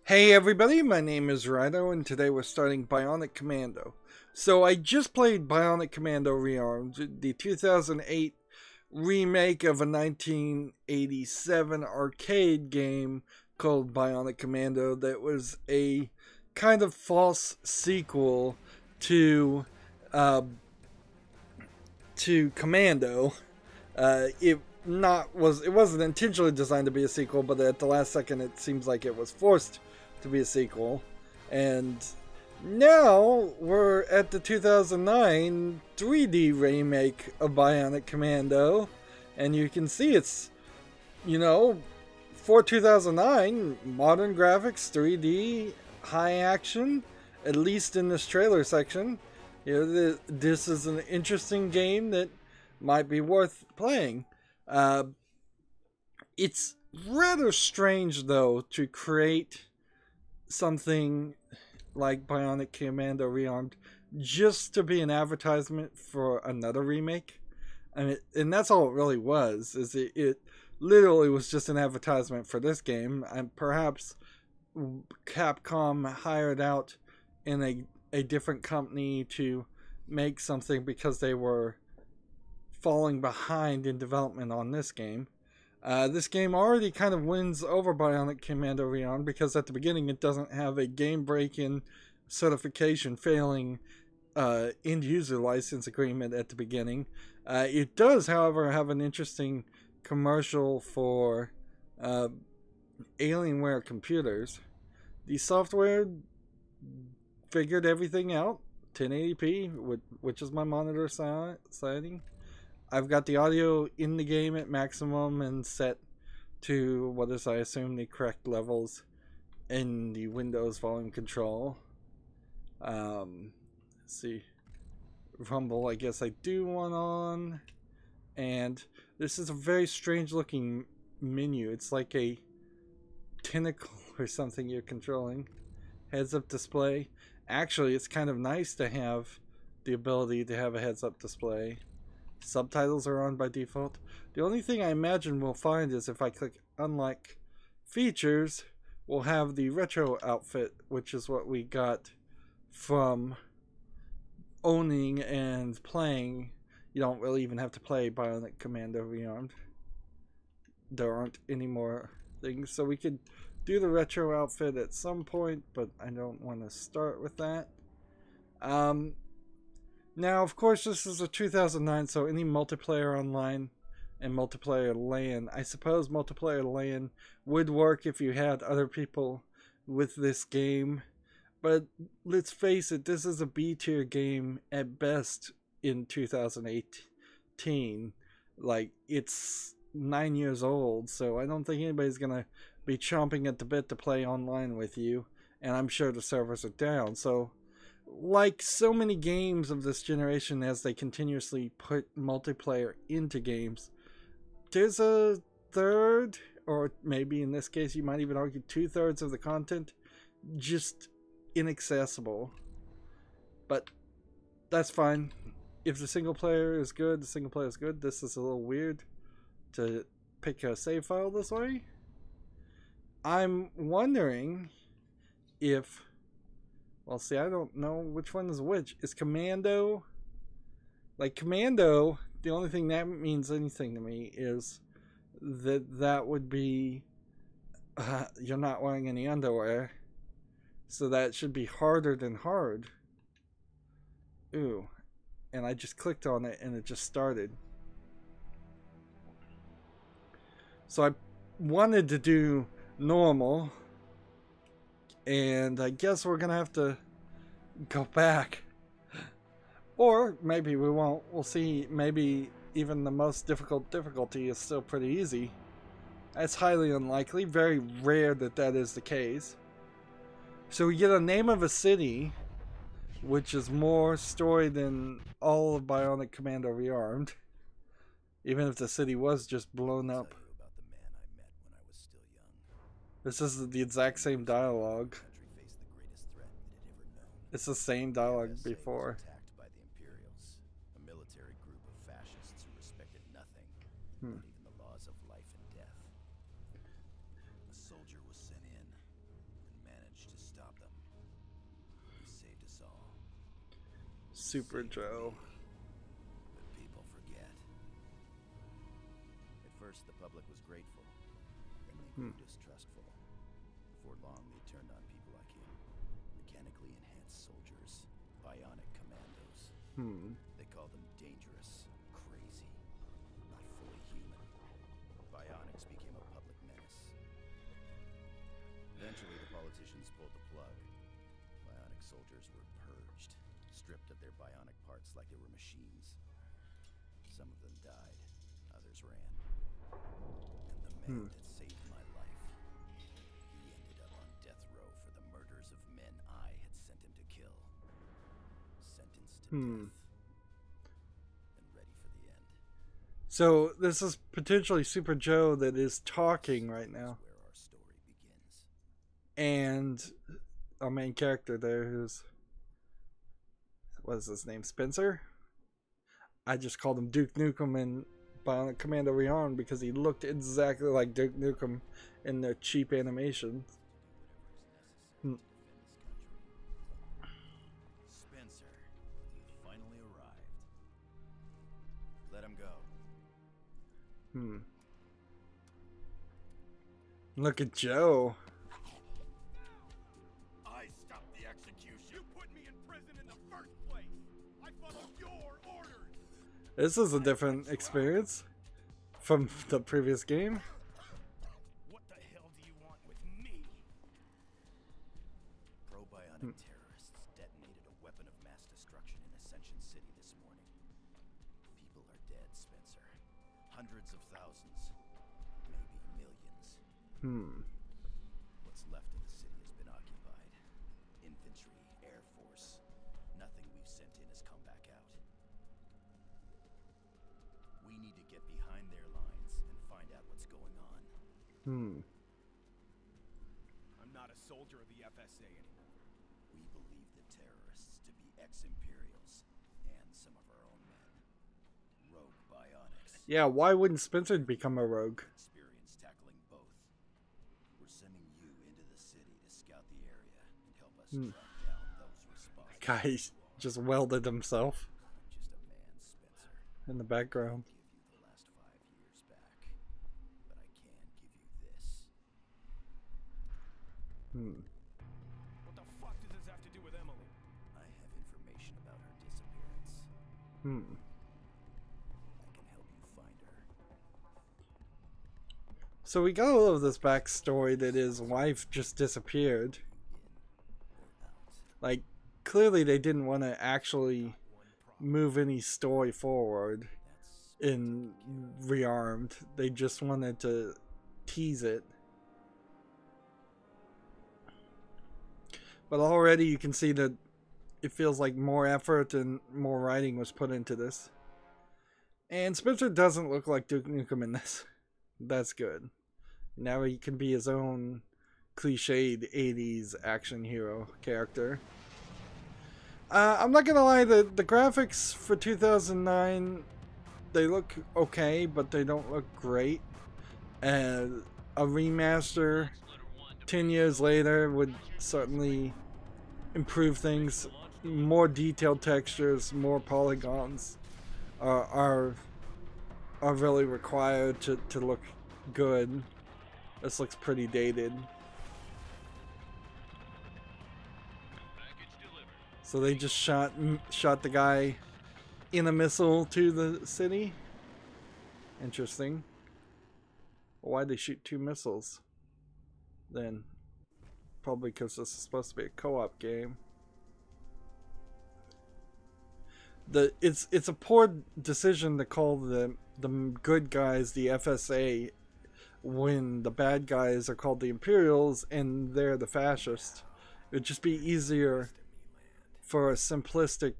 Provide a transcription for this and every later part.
Hey everybody, my name is Rydo and today we're starting Bionic Commando. So I just played Bionic Commando Rearmed, the 2008 remake of a 1987 arcade game called Bionic Commando that was a kind of false sequel to uh, Commando. It wasn't intentionally designed to be a sequel, but at the last second it seems like it was forced to be a sequel. And now we're at the 2009 3D remake of Bionic Commando, and you can see it's, for 2009, modern graphics, 3D, high action, at least in this trailer section. This is an interesting game that might be worth playing. It's rather strange, though, to create something like Bionic Commando Rearmed just to be an advertisement for another remake. I mean, and that's all it really was. It literally was just an advertisement for this game, and perhaps Capcom hired out in a different company to make something because they were falling behind in development on this game. This game already kind of wins over Bionic Commando Rearmed because at the beginning it doesn't have a game-breaking certification failing end-user license agreement at the beginning. It does, however, have an interesting commercial for Alienware computers. The software figured everything out, 1080p, which is my monitor setting. I've got the audio in the game at maximum and set to what is, I assume, the correct levels in the Windows volume control. Let's see. Rumble, I guess I do want on. And this is a very strange looking menu. It's like a tentacle or something you're controlling. Heads up display. Actually, it's kind of nice to have the ability to have a heads up display. Subtitles are on by default. The only thing I imagine we'll find is if I click unlock features, we'll have the retro outfit, which is what we got from owning and playing. You don't really even have to play Bionic Commando Rearmed. There aren't any more things, so we could do the retro outfit at some point, but I don't want to start with that. Now, of course, this is a 2009, so any multiplayer online and multiplayer LAN. I suppose multiplayer LAN would work if you had other people with this game. But let's face it, this is a B-tier game at best in 2018. Like, it's 9 years old, so I don't think anybody's going to be chomping at the bit to play online with you. And I'm sure the servers are down, so like so many games of this generation, as they continuously put multiplayer into games, there's a third, or maybe in this case you might even argue 2/3 of the content just inaccessible. But that's fine. If the single player is good, the single player is good. This is a little weird to pick a save file this way. I'm wondering if, well, see, I don't know which one is which. Is Commando, like Commando, the only thing that means anything to me is that would be you're not wearing any underwear, so that should be harder than hard. Ooh, and I just clicked on it and it just started. So I wanted to do normal, and I guess we're gonna have to go back. Or maybe we won't. We'll see. Maybe even the most difficult difficulty is still pretty easy. That's highly unlikely. Very rare that that is the case. So we get a name of a city, which is more story than all of Bionic Commando Rearmed. Even if the city was just blown up. This is the exact same dialogue. It's the same dialogue before. Attacked by the Imperials, a military group of fascists who respected nothing, not even the laws of life and death. A soldier was sent in and all. Super Joe. But people forget. At first, the public was grateful. Then they grew distrustful. Before long, they turned on people like him. Mechanically enhanced soldiers. Bionic Commandos. They called them dangerous, crazy, not fully human. Bionics became a public menace. Eventually, the politicians pulled the plug. Bionic soldiers were purged, stripped of their bionic parts like they were machines. Some of them died, others ran. And the man that saved my life, he ended up on death row for the murders of men I had sent him to kill. Sentenced to death. And ready for the end. So this is potentially Super Joe that is talking right now. Where our story begins. And our main character there, who's, what is his name, Spencer? I just called him Duke Nukem in Bionic Commando Rearmed because he looked exactly like Duke Nukem in their cheap animations. Spencer, you finally arrived. Let him go. Look at Joe. I stopped the execution. You put me in prison in the first place. I followed your orders. This is a different experience from the previous game. What the hell do you want with me? Pro-bionic terrorists detonated a weapon of mass destruction in Ascension City this morning. People are dead, Spencer. Hundreds of thousands. Maybe millions. What's left of the city has been occupied. Infantry, Air Force. Nothing we've sent in has come back out. We need to get behind their lines and find out what's going on. I'm not a soldier of the FSA anymore. We believe the terrorists to be ex-Imperials and some of our own men. Rogue bionics. Yeah, why wouldn't Spencer become a rogue? Experience tackling both. We're sending you into the city to scout the area and help us track down those responsible. Guy just welded himself I'm just a man, Spencer. in the background. Give you the last 5 years back, but I can give you this. What the fuck does this have to do with Emily? I have information about her disappearance. I can help you find her. So we got all of this backstory that his wife just disappeared. Like, clearly they didn't want to actually move any story forward in Rearmed. They just wanted to tease it. But already you can see that it feels like more effort and more writing was put into this. And Spencer doesn't look like Duke Nukem in this. That's good. Now he can be his own cliched 80s action hero character. I'm not gonna lie, the graphics for 2009, they look okay, but they don't look great. And a remaster 10 years later would certainly improve things. More detailed textures, more polygons are really required to look good. This looks pretty dated. So they just shot the guy in a missile to the city. Interesting. Why'd they shoot 2 missiles? Then probably because this is supposed to be a co-op game. It's a poor decision to call the good guys the FSA when the bad guys are called the Imperials and they're the fascists. It would just be easier for a simplistic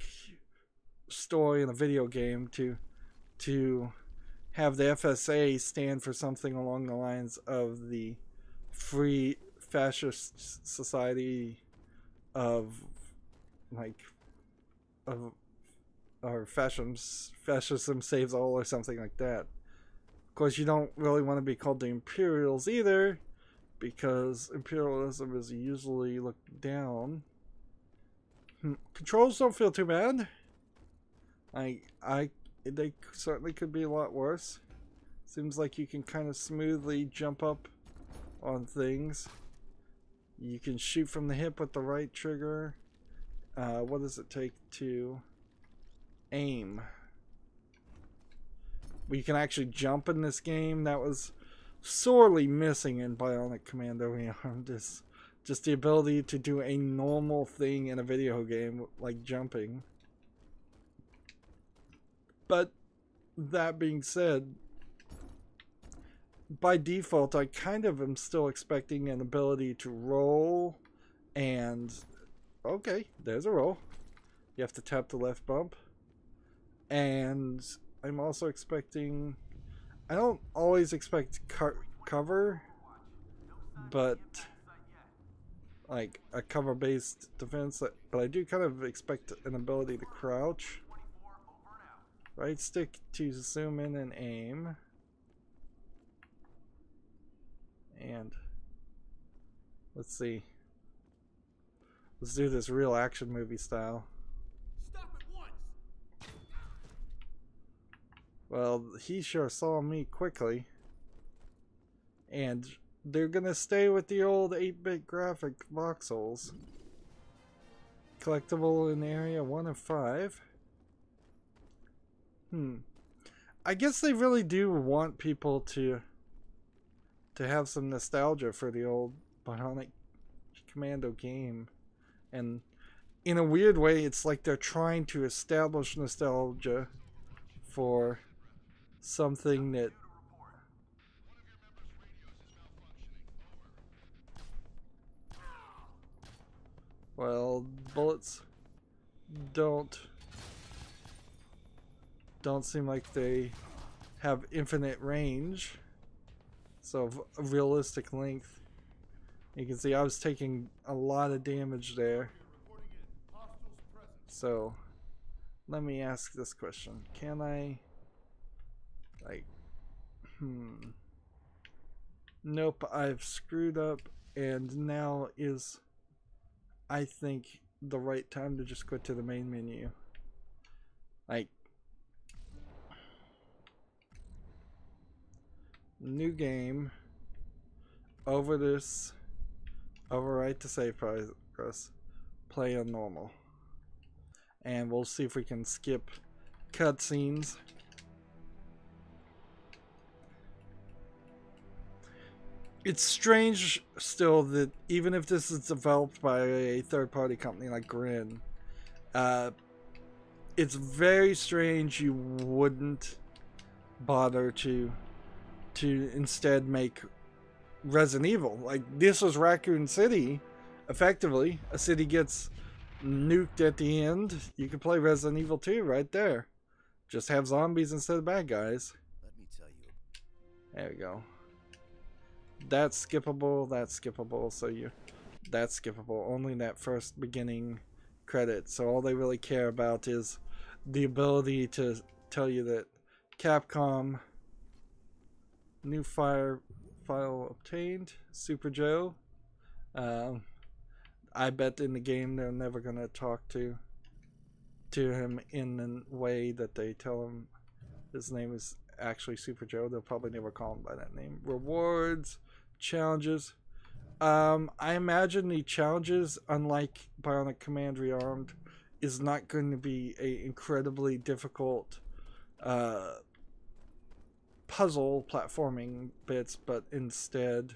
story in a video game to have the FSA stand for something along the lines of the Free Fascist Society of or fascism saves all or something like that. Of course, you don't really want to be called the Imperials either, because imperialism is usually looked down. Controls don't feel too bad. They certainly could be a lot worse. Seems like you can kind of smoothly jump up on things. You can shoot from the hip with the right trigger. What does it take to aim? We can actually jump in this game. That was sorely missing in Bionic Commando Rearmed. Just the ability to do a normal thing in a video game, like jumping. But that being said, by default, I kind of am still expecting an ability to roll, and okay, there's a roll. You have to tap the left bump. And I'm also expecting, I don't always expect cover, but like a cover-based defense, but I do kind of expect an ability to crouch. Right stick to zoom in and aim. And let's see. Let's do this real action movie style. Stop at once. Well, he sure saw me quickly. And they're gonna stay with the old 8-bit graphic voxels. Collectible in area 1 of 5. I guess they really do want people to have some nostalgia for the old Bionic Commando game. And in a weird way, it's like they're trying to establish nostalgia for something that well, bullets don't seem like they have infinite range, so of realistic length. You can see I was taking a lot of damage there. So let me ask this question. Can I, like, nope, I've screwed up, and now is, I think, the right time to just quit to the main menu. Like, new game, over this, overwrite to save progress, play on normal, and we'll see if we can skip cutscenes. It's strange still that even if this is developed by a third-party company like Grin, it's very strange you wouldn't bother to instead make Resident Evil. Like, this was Raccoon City, effectively. A city gets nuked at the end. You can play Resident Evil 2 right there. Just have zombies instead of bad guys. Let me tell you. There we go. That's skippable, that's skippable, so that's skippable. Only that first beginning credit. So all they really care about is the ability to tell you that Capcom, new file obtained, Super Joe. I bet in the game they're never gonna talk to him in the way that they tell him his name is actually Super Joe. They'll probably never call him by that name. Rewards, challenges. I imagine the challenges, unlike Bionic Command Rearmed, is not going to be a incredibly difficult puzzle platforming bits, but instead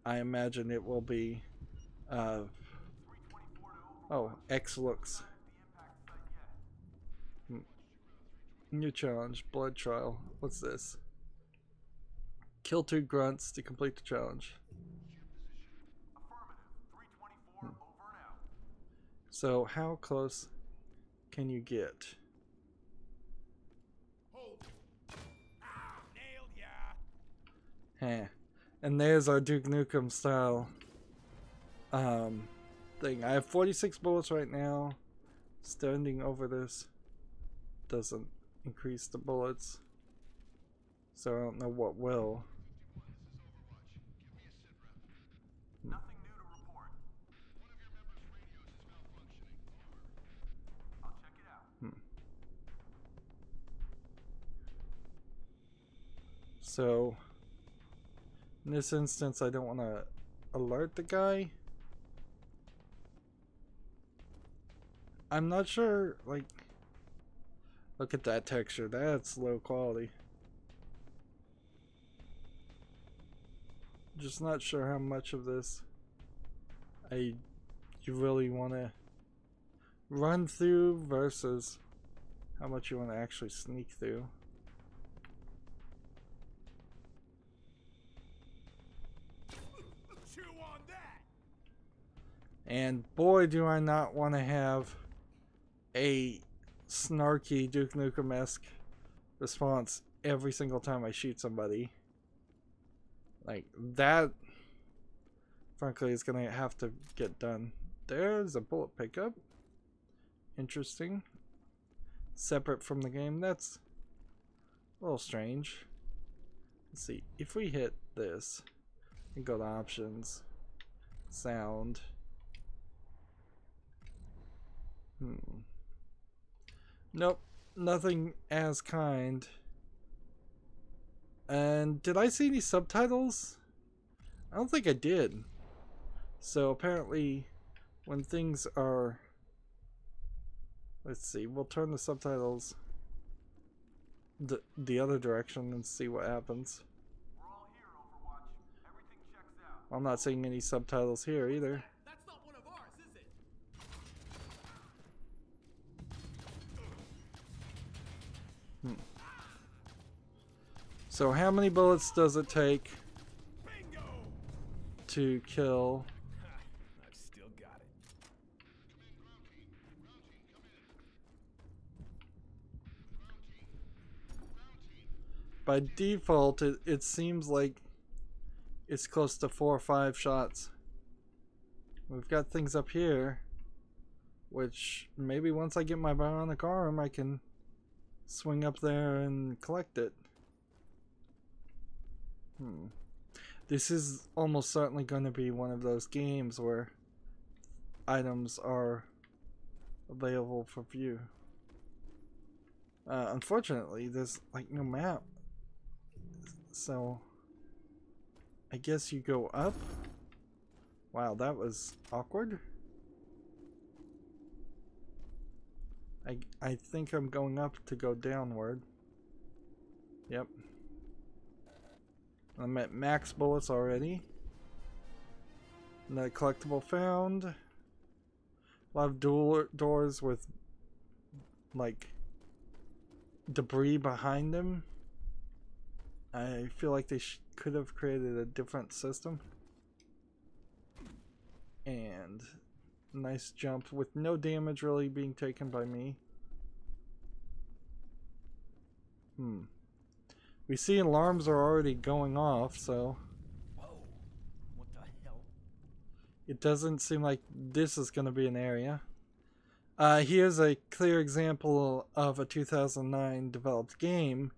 I imagine it will be X looks. New challenge, blood trial. What's this? Kill 2 grunts to complete the challenge. So how close can you get? Nailed ya. Heh. And there's our Duke Nukem style thing. I have 46 bullets right now. Standing over this doesn't increase the bullets, so I don't know what will. Nothing new to report. So in this instance, I don't want to alert the guy. I'm not sure, like, look at that texture. That's low quality. Just not sure how much of this you really want to run through versus how much you want to actually sneak through. Chew on that. And boy, do I not want to have a snarky Duke Nukem-esque response every single time I shoot somebody. Like that, frankly, is gonna have to get done. There's a bullet pickup. Interesting. Separate from the game. That's a little strange. Let's see. If we hit this and go to options, sound. Nope. Nothing as kind. And did I see any subtitles? I don't think I did. So apparently when things are... Let's see, we'll turn the subtitles the other direction and see what happens. We're all here, Overwatch. Everything checks out. I'm not seeing any subtitles here either. That's not one of ours, is it? So how many bullets does it take Bingo! to kill? I've still got it. By default, it seems like it's close to 4 or 5 shots. We've got things up here, which maybe once I get my bionic arm, I can swing up there and collect it. This is almost certainly going to be one of those games where items are available for view. Unfortunately, there's like no map, so I guess you go up. Wow, that was awkward. I think I'm going up to go downward. Yep. I'm at max bullets already. Another collectible found. A lot of doors with like debris behind them. I feel like they could have created a different system. And nice jump with no damage really being taken by me. We see alarms are already going off, so Whoa. What the hell? it doesn't seem like this is going to be an area. Here's a clear example of a 2009 developed game.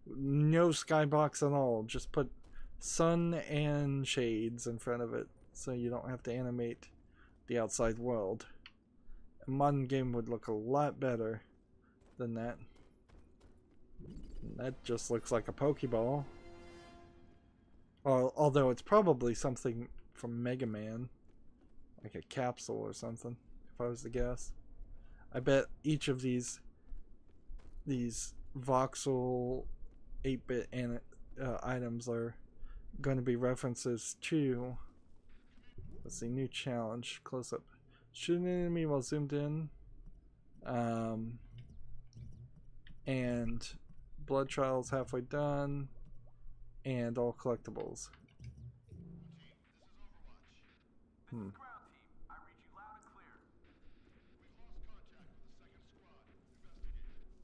No skybox at all. Just put sun and shades in front of it so you don't have to animate the outside world. A modern game would look a lot better than that. That just looks like a Pokeball. Although it's probably something from Mega Man. Like a capsule or something, if I was to guess. I bet each of these voxel 8-bit items are going to be references to... Let's see, new challenge. Close up. Shoot an enemy while zoomed in. And blood trials halfway done. And all collectibles.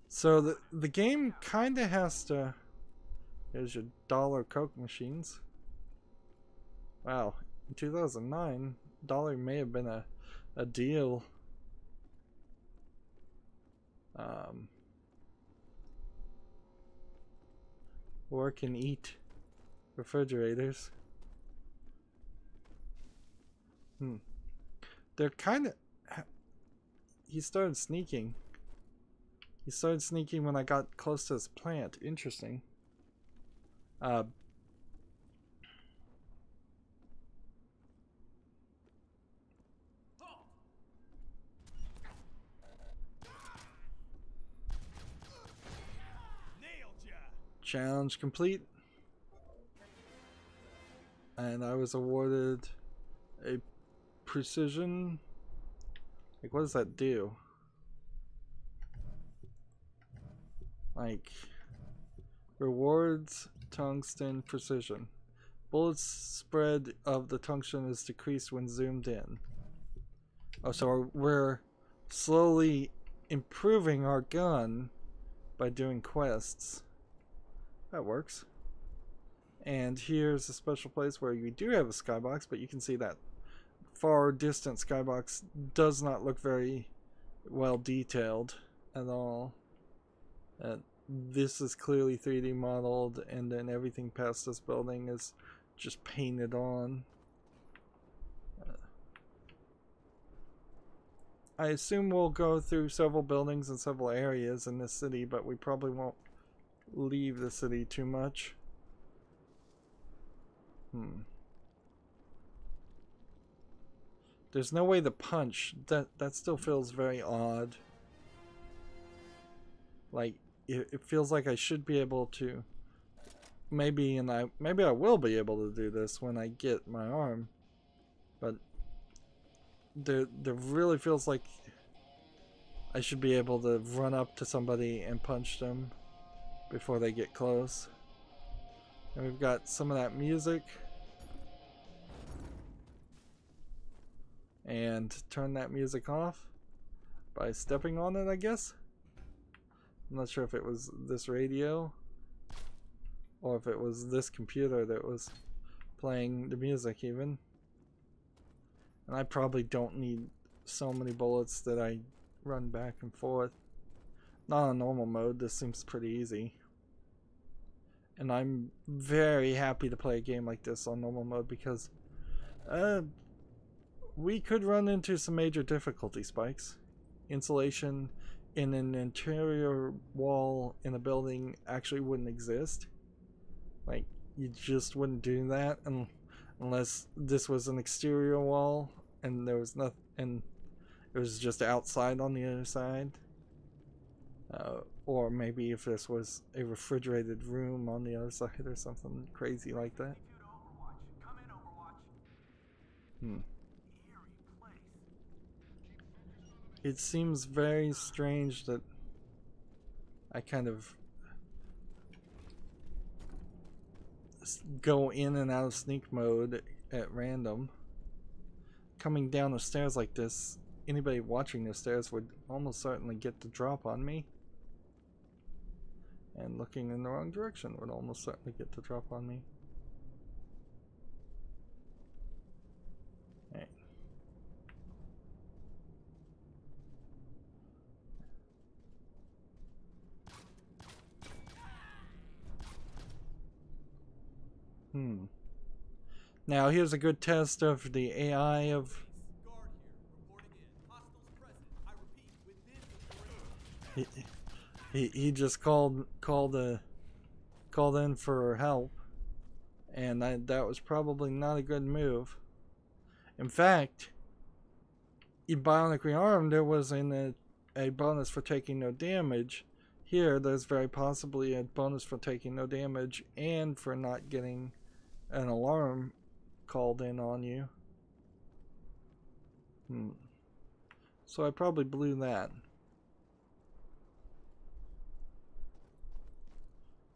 So the game kind of has to... There's your dollar Coke machines. Wow, in 2009, dollar may have been a deal. Work and eat refrigerators. They're kind of... He started sneaking. He started sneaking when I got close to his plant. Interesting. Uh, Nailed ya. Challenge complete. And I was awarded a precision. Like, what does that do? Like, rewards tungsten precision. Bullet spread of the tungsten is decreased when zoomed in. Oh, so we're slowly improving our gun by doing quests. That works. And here's a special place where you do have a skybox, but you can see that far distant skybox does not look very well detailed at all. This is clearly 3D modeled, and then everything past this building is just painted on. I assume we'll go through several buildings and several areas in this city, but we probably won't leave the city too much. There's no way to punch. That still feels very odd. Like, it feels like I should be able to. Maybe I will be able to do this when I get my arm. But there really feels like I should be able to run up to somebody and punch them before they get close. And we've got some of that music. And turn that music off by stepping on it, I guess. I'm not sure if it was this radio or if it was this computer that was playing the music even. And I probably don't need so many bullets that I run back and forth. Not on normal mode, this seems pretty easy. And I'm very happy to play a game like this on normal mode because we could run into some major difficulty spikes. Insulation in an interior wall in a building actually wouldn't exist. Like, you just wouldn't do that unless this was an exterior wall and there was nothing, and it was just outside on the other side. Or maybe if this was a refrigerated room on the other side or something crazy like that. It seems very strange that I kind of go in and out of sneak mode at random. Coming down the stairs like this, anybody watching the stairs would almost certainly get the drop on me. And looking in the wrong direction would almost certainly get the drop on me. Right. Now here's a good test of the AI of he just called in for help, and that was probably not a good move. In fact, in Bionically Armed there was a bonus for taking no damage. Here there's very possibly a bonus for taking no damage and for not getting an alarm called in on you. So I probably blew that.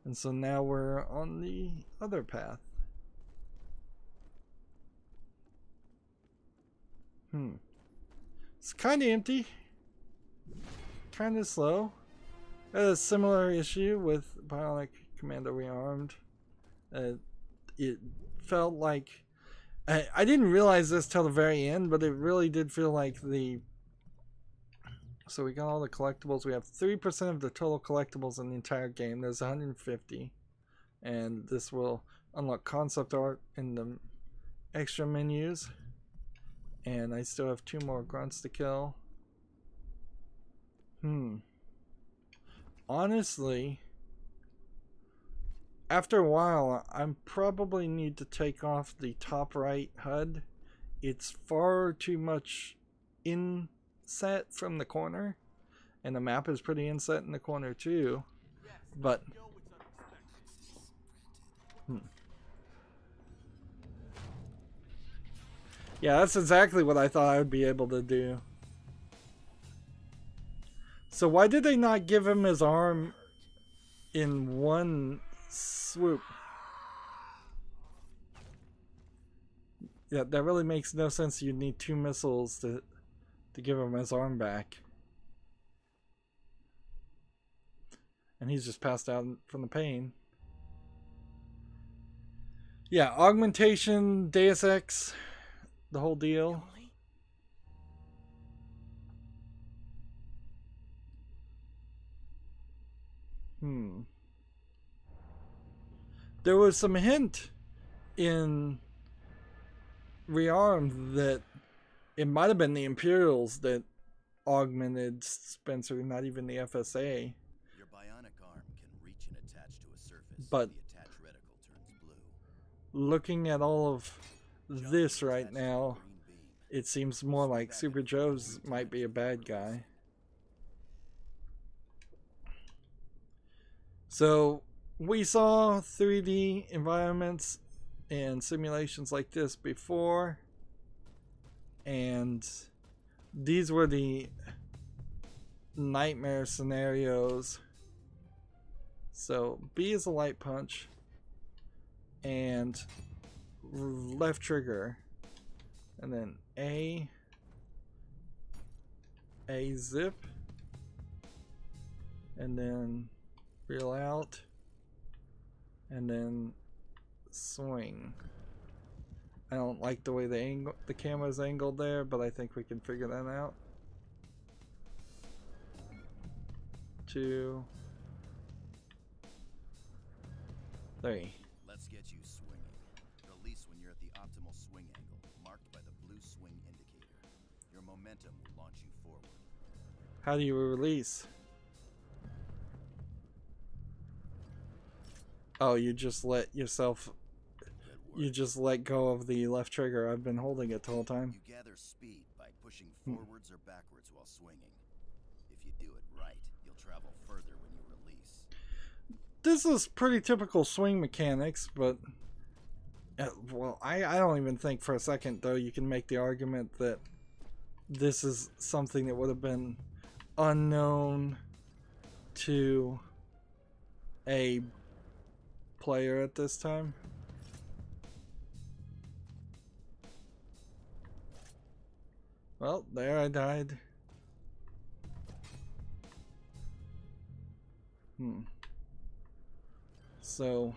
And so now we're on the other path. It's kind of empty. Kind of slow. I had a similar issue with Bionic Commando Rearmed. It felt like I didn't realize this till the very end, but it really did feel like the. So we got all the collectibles. We have 3% of the total collectibles in the entire game. There's 150, and this will unlock concept art in the extra menus. And I still have 2 more grunts to kill. Honestly, after a while, I probably need to take off the top right HUD. It's far too much inset from the corner, and the map is pretty inset in the corner too. But yeah, that's exactly what I thought I would be able to do. So why did they not give him his arm in one swoop? Yeah, that really makes no sense. You'd need 2 missiles to give him his arm back. And he's just passed out from the pain. Yeah, augmentation, Deus Ex, the whole deal. There was some hint in Rearmed that it might have been the Imperials that augmented Spencer, not even the FSA. Your bionic arm can reach and attach to a surface. But the attached reticle turns blue. Looking at all of this right now, it seems more like Super Joe's might be a bad guy. So we saw 3D environments and simulations like this before, and these were the nightmare scenarios. So B is a light punch, and left trigger, and then A zip, and then reel out, and then swing. I don't like the way the camera's angled there, but I think we can figure that out. 2, 3. Let's get you swinging. Release when you're at the optimal swing angle, marked by the blue swing indicator. Your momentum will launch you forward. How do you release? Oh, you just let yourself... You just let go of the left trigger. I've been holding it the whole time. You gather speed by pushing forwards or backwards while swinging. If you do it right, you'll travel further when you release. This is pretty typical swing mechanics, but... well, I don't even think for a second, though, you can make the argument that this is something that would have been unknown to a player at this time. Well, there I died. So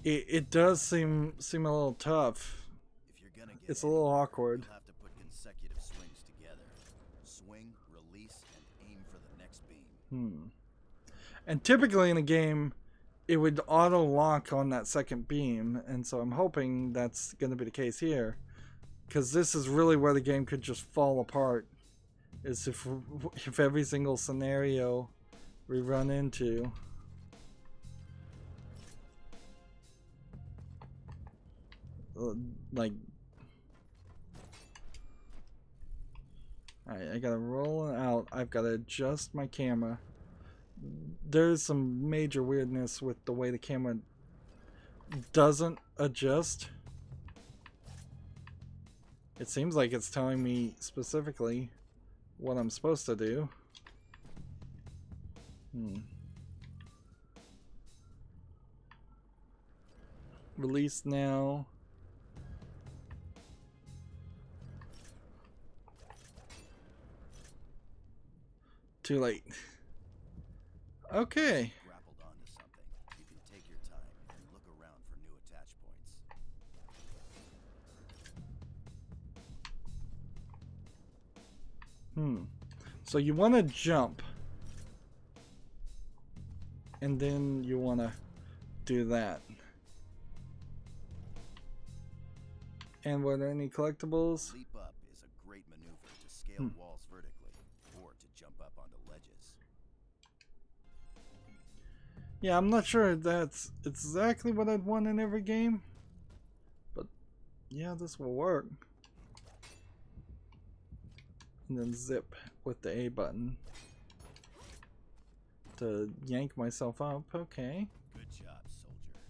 it does seem a little tough. If you're gonna get it's a little awkward. You'll have to put consecutive swings together. Swing, release, and aim for the next beam. And typically in a game, it would auto lock on that second beam, and so I'm hoping that's going to be the case here, because this is really where the game could just fall apart. Is if every single scenario we run into. Like, alright, I gotta roll it out. I've gotta adjust my camera. There's some major weirdness with the way the camera doesn't adjust. It seems like it's telling me specifically what I'm supposed to do. Release now. Too late. Okay. Grappled onto something. You can take your time and look around for new attach points. So you want to jump, and then you want to do that. And were there any collectibles? Leap up is a great maneuver to scale walls vertically or to jump up onto ledges. Yeah, I'm not sure that's exactly what I'd want in every game, but yeah, this will work. And then zip with the A button to yank myself up. Okay. Good job, soldier.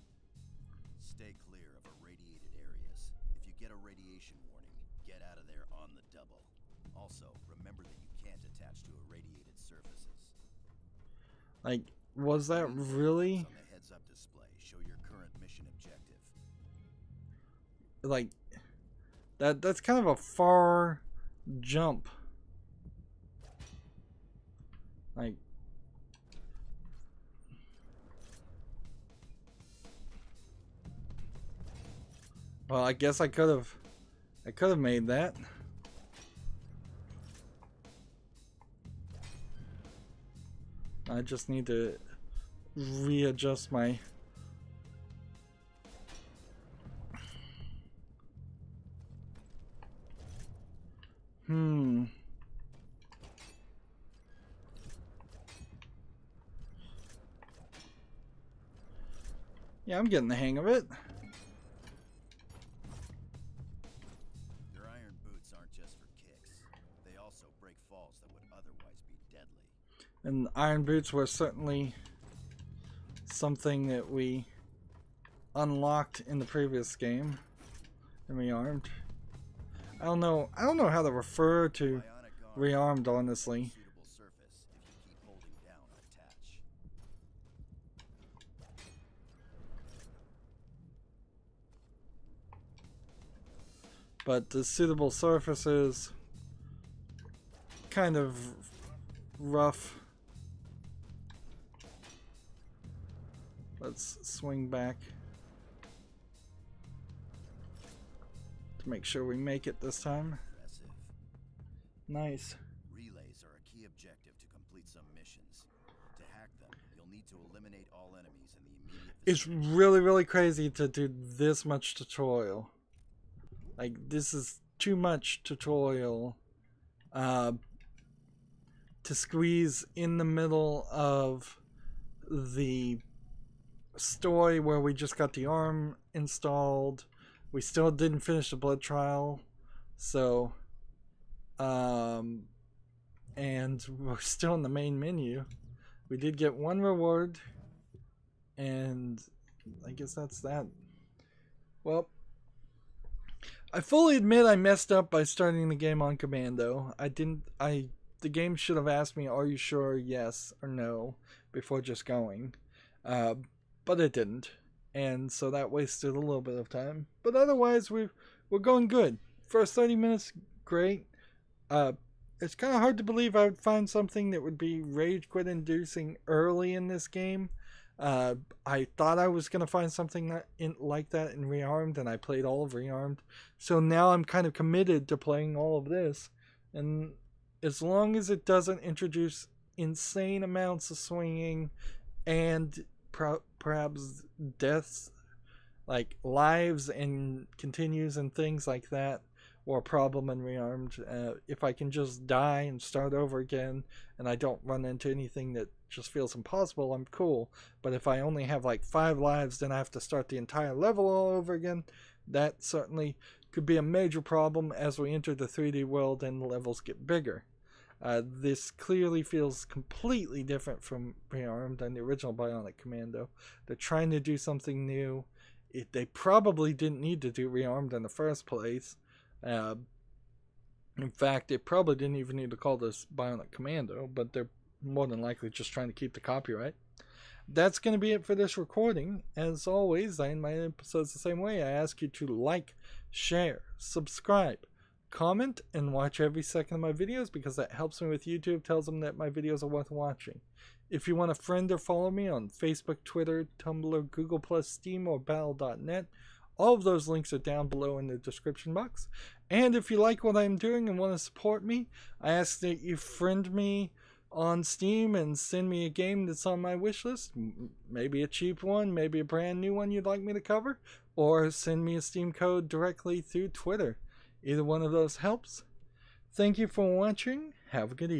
Stay clear of irradiated areas. If you get a radiation warning, get out of there on the double. Also, remember that you can't attach to irradiated surfaces. Like, was that really? On the heads-up display, show your current mission objective. Like, that's kind of a far jump. Like, well, I guess I could have made that. I just need to readjust my Yeah, I'm getting the hang of it. Your iron boots aren't just for kicks. They also break falls that would otherwise be deadly. And iron boots were certainly something that we unlocked in the previous game. And rearmed. I don't know how to refer to rearmed, honestly. Suitable surface if you keep holding down attach. But the suitable surface is kind of rough. Let's swing back to make sure we make it this time. Impressive. Nice. Relays are a key objective to complete some missions. To hack them, you'll need to eliminate all enemies in the immediate It's vicinity. really crazy to do this much tutorial. Like, this is too much tutorial to squeeze in the middle of the story where we just got the arm installed. We still didn't finish the blood trial, so and we're still in the main menu. We did get one reward, and I guess that's that. Well, I fully admit I messed up by starting the game on Commando. The game should have asked me, are you sure, yes or no, before just going. But it didn't. And so that wasted a little bit of time. But otherwise, we're going good. First 30 minutes, great. It's kind of hard to believe I would find something that would be rage quit inducing early in this game. I thought I was going to find something like that in Rearmed, and I played all of Rearmed. So now I'm kind of committed to playing all of this. And as long as it doesn't introduce insane amounts of swinging and perhaps deaths, like lives and continues and things like that, or a problem in Rearmed, if I can just die and start over again and I don't run into anything that just feels impossible, I'm cool. But if I only have like 5 lives, then I have to start the entire level all over again. That certainly could be a major problem as we enter the 3D world and the levels get bigger. This clearly feels completely different from Rearmed and the original Bionic Commando. They're trying to do something new. They probably didn't need to do Rearmed in the first place. In fact, they probably didn't even need to call this Bionic Commando, but they're more than likely just trying to keep the copyright. That's going to be it for this recording. As always, I end my episodes the same way. I ask you to like, share, subscribe, comment, and watch every second of my videos, because that helps me with YouTube, tells them that my videos are worth watching. If you want a friend or follow me on Facebook, Twitter, Tumblr, Google+, Steam, or Battle.net, all of those links are down below in the description box. And if you like what I'm doing and want to support me, I ask that you friend me on Steam and send me a game that's on my wish list. Maybe a cheap one, maybe a brand new one you'd like me to cover, or send me a Steam code directly through Twitter. Either one of those helps. Thank you for watching. Have a good evening.